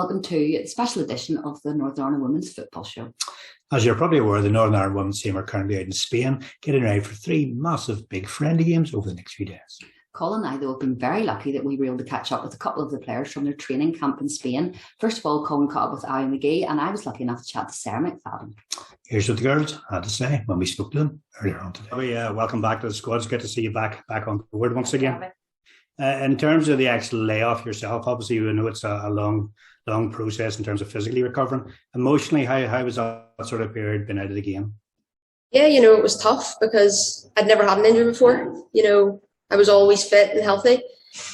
welcome to a special edition of the Northern Ireland Women's Football Show. As you're probably aware, the Northern Ireland Women's team are currently out in Spain, getting ready for 3 massive big friendly games over the next few days. Colin and I, though, have been very lucky that we were able to catch up with a couple of the players from their training camp in Spain. First of all, Colin caught up with Abbie Magee, and I was lucky enough to chat to Sarah McFadden. Here's what the girls had to say when we spoke to them earlier on today. Welcome back to the squad. It's good to see you back on board once again. In terms of the actual layoff yourself, obviously you know it's a long process in terms of physically recovering. Emotionally, how was that sort of period been out of the game? Yeah, it was tough because I'd never had an injury before. I was always fit and healthy.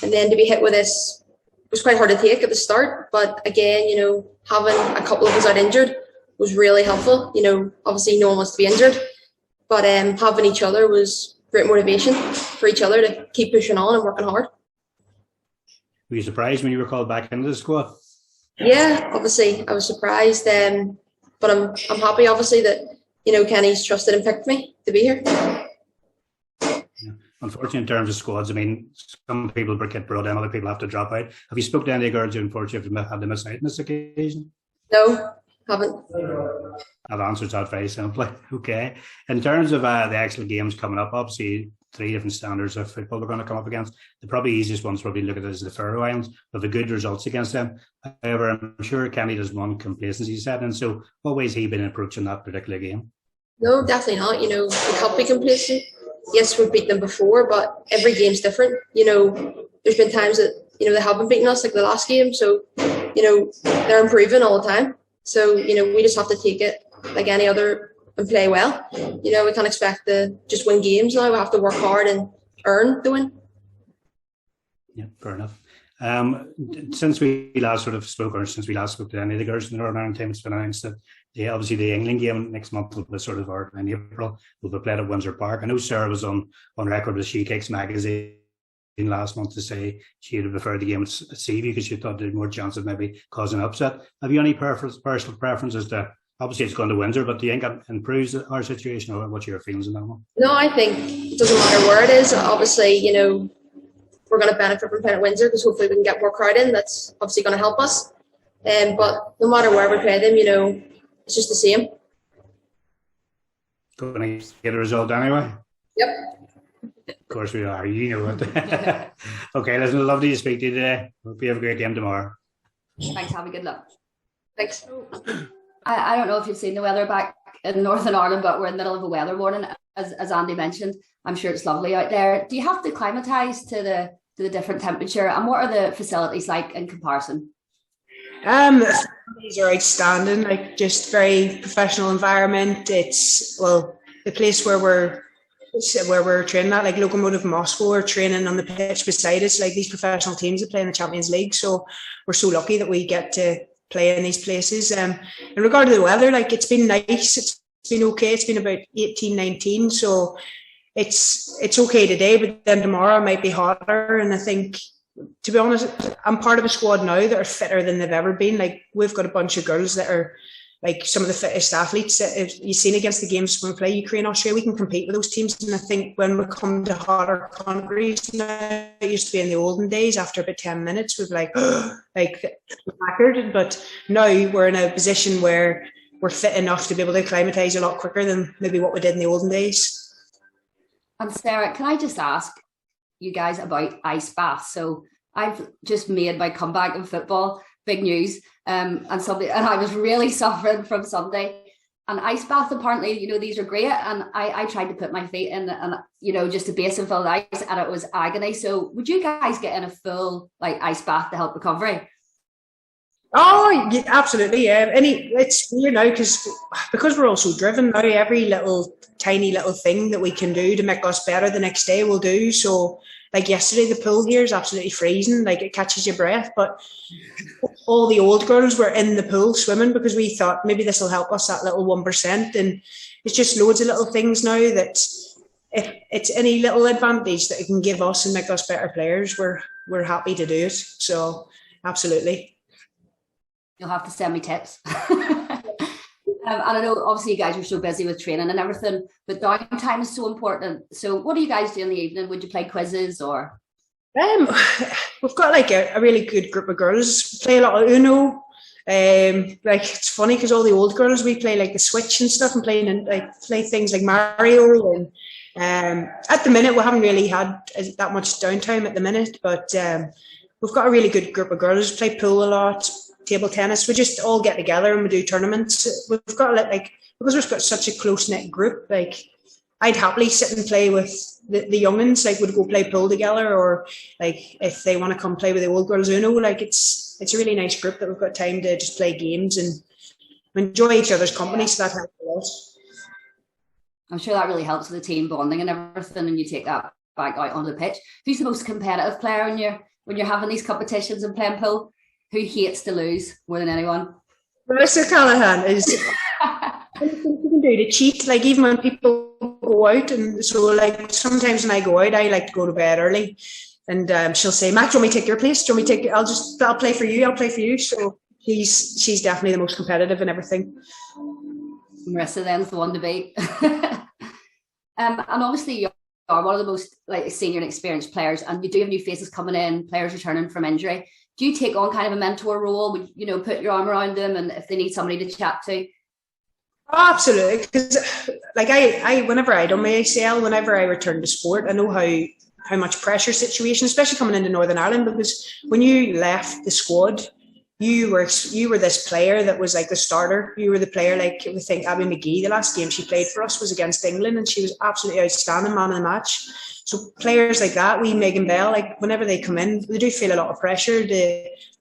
And then to be hit with this was quite hard to take at the start. But again, having a couple of us out injured was really helpful. Obviously no one wants to be injured. But having each other was great motivation for each other to keep pushing on and working hard. Were you surprised when you were called back into the squad? Yeah, obviously I was surprised. But I'm happy, obviously, that, Kenny's trusted and picked me to be here. Unfortunately, in terms of squads, some people get brought in, other people have to drop out. Have you spoke to any girls who unfortunately have had to miss out on this occasion? No, haven't. That answers that very simply. Okay. In terms of the actual games coming up, obviously 3 different standards of football we're going to come up against. The probably easiest ones probably look at is the Faroe Islands, with the good results against them. However, I'm sure Kenny does one complacency set in. So what way has he been approaching that particular game? No, definitely not. We can't be complacent. Yes, we've beat them before, but every game's different. There's been times that, they haven't beaten us, like the last game. So, they're improving all the time. So, we just have to take it like any other and play well. We can't expect to just win games now. We have to work hard and earn the win. Yeah, fair enough. Since we last spoke to any of the girls in the Northern Ireland team, it's been announced that obviously the England game next month will be or in April will be played at Windsor Park. I know Sarah was on record with She Cakes magazine last month to say she would have preferred the game at Seaview because she thought there was more chance of maybe causing an upset. Have you any personal preferences to? Obviously, it's going to Windsor, but do you think that improves our situation, or what's your feelings on that one? No, I think it doesn't matter where it is. Obviously, we're going to benefit from playing at Windsor because hopefully we can get more crowd in. That's obviously going to help us. But no matter where we play them, it's just the same. Going to get a result anyway? Yep. Of course we are. You know it. Okay, listen, lovely to speak to you today. Hope you have a great game tomorrow. Thanks, Abbie. Good luck. Thanks. I don't know if you've seen the weather back in Northern Ireland, but we're in the middle of a weather warning, as Andy mentioned. I'm sure it's lovely out there. Do you have to acclimatise to the different temperature, and what are the facilities like in comparison? These are outstanding, just very professional environment. It's the place where we're training at, like Lokomotiv Moscow, are training on the pitch beside us, like these professional teams that play in the Champions League. So we're so lucky that we get to play in these places. In regard to the weather, it's been nice. It's been okay. It's been about 18, 19. So it's okay today, but then tomorrow might be hotter. And I think, to be honest, I'm part of a squad now that are fitter than they've ever been. We've got a bunch of girls that are some of the fittest athletes that you've seen against the games when we play Ukraine, Austria. We can compete with those teams. And I think when we come to hotter countries now, it used to be in the olden days, after about 10 minutes, we've knackered. But now we're in a position where we're fit enough to be able to acclimatise a lot quicker than maybe what we did in the olden days. And Sarah, can I just ask you guys about ice baths? So I've just made my comeback in football, big news, and I was really suffering from Sunday. And ice bath, apparently, these are great, and I tried to put my feet in, and just a basin full of ice, and it was agony. So would you guys get in a full ice bath to help recovery? Oh, yeah, absolutely, yeah. It's because we're all so driven now. Every tiny little thing that we can do to make us better the next day, we'll do. So, yesterday, the pool here is absolutely freezing. It catches your breath. But all the old girls were in the pool swimming because we thought maybe this will help us, that little 1%. And it's just loads of little things now that if it's any little advantage that it can give us and make us better players, we're happy to do it. So, absolutely. You'll have to send me tips. And I know obviously you guys are so busy with training and everything, but downtime is so important. So what do you guys do in the evening? Would you play quizzes or? We've got a really good group of girls. Play a lot of Uno. Like it's funny because all the old girls, we play like the Switch and stuff and play things like Mario. And at the minute we haven't really had that much downtime at the minute, but we've got a really good group of girls. We play pool a lot, table tennis. We just all get together and we do tournaments. We've got like, because we've got such a close knit group, like I'd happily sit and play with the young'uns, like would go play pool together, or like if they want to come play with the old girls Uno, like it's a really nice group that we've got time to just play games and enjoy each other's company, so that helps a lot. I'm sure that really helps with the team bonding and everything, and you take that back out on the pitch. Who's the most competitive player when you're having these competitions and playing pool? Who hates to lose more than anyone? Mr. Callahan is anything you can do to cheat, like even when people go out, and so like sometimes when I go out I like to go to bed early, and she'll say, Matt, do you want me to take your place? Do you want me to take, I'll play for you. So she's definitely the most competitive and everything. Marissa then's the one to beat. And obviously you are one of the most like senior and experienced players, and you do have new faces coming in, players returning from injury. Do you take on kind of a mentor role? Would you put your arm around them, and if they need somebody to chat to? Oh, absolutely, because like I whenever I done my ACL, whenever I return to sport, I know how much pressure situation, especially coming into Northern Ireland, because when you left the squad, you were this player that was like the starter. You were the player, like I think Abbie Magee, the last game she played for us was against England, and she was absolutely outstanding, man of the match. So players like that, Megan Bell, like whenever they come in, they do feel a lot of pressure.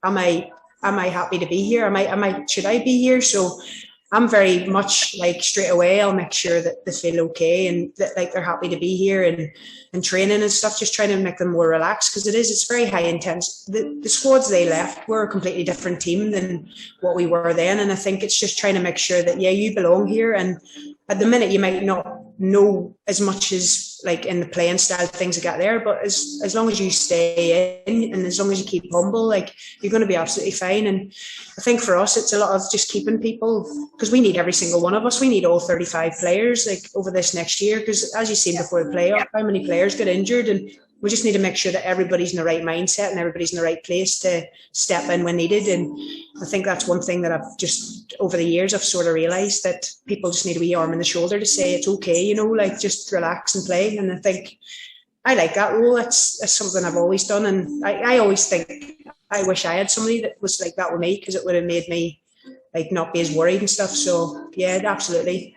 Am I happy to be here? Should I be here? So I'm very much like straight away, I'll make sure that they feel okay and that like they're happy to be here and training and stuff, just trying to make them more relaxed, because it's very high intense. The squads they left were a completely different team than what we were then. And I think it's just trying to make sure that, yeah, you belong here. And at the minute you might not know as much as like in the playing style things that got there, but as long as you stay in and as long as you keep humble, like you're going to be absolutely fine. And I think for us it's a lot of just keeping people, because we need every single one of us. We need all 35 players like over this next year, because as you've seen before the playoff, how many players get injured, and we just need to make sure that everybody's in the right mindset and everybody's in the right place to step in when needed. And I think that's one thing that I've just, over the years, I've sort of realised that people just need a wee arm in the shoulder to say it's okay, like just relax and play. And I think I like that role. That's something I've always done. And I always think I wish I had somebody that was like that with me, because it would have made me like not be as worried and stuff. So yeah, absolutely.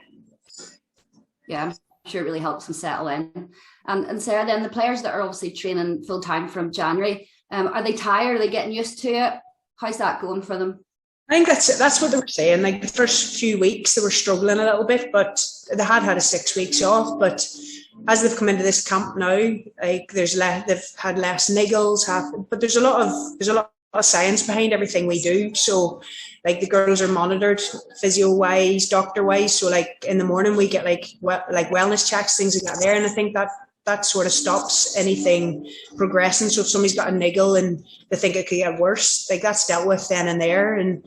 Yeah, I'm sure it really helps them settle in. And Sarah, then the players that are obviously training full time from January, are they tired? Are they getting used to it? How's that going for them? I think that's what they were saying. Like the first few weeks, they were struggling a little bit, but they had a 6 weeks off. But as they've come into this camp now, like they've had less niggles. But there's a lot of science behind everything we do. So like the girls are monitored physio wise, doctor wise. So like in the morning we get like wellness checks, things like that there. And I think that sort of stops anything progressing. So if somebody's got a niggle and they think it could get worse, like that's dealt with then and there. And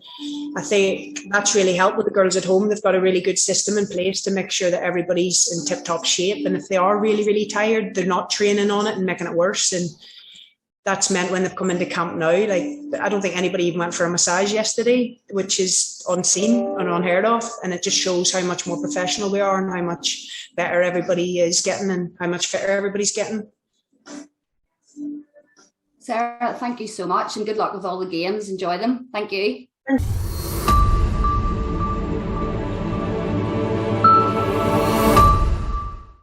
I think that's really helped with the girls at home. They've got a really good system in place to make sure that everybody's in tip-top shape. And if they are really, really tired, they're not training on it and making it worse. And that's meant when they've come into camp now, like I don't think anybody even went for a massage yesterday, which is unseen and unheard of. And it just shows how much more professional we are and how much better everybody is getting and how much fitter everybody's getting. Sarah, thank you so much and good luck with all the games. Enjoy them. Thank you.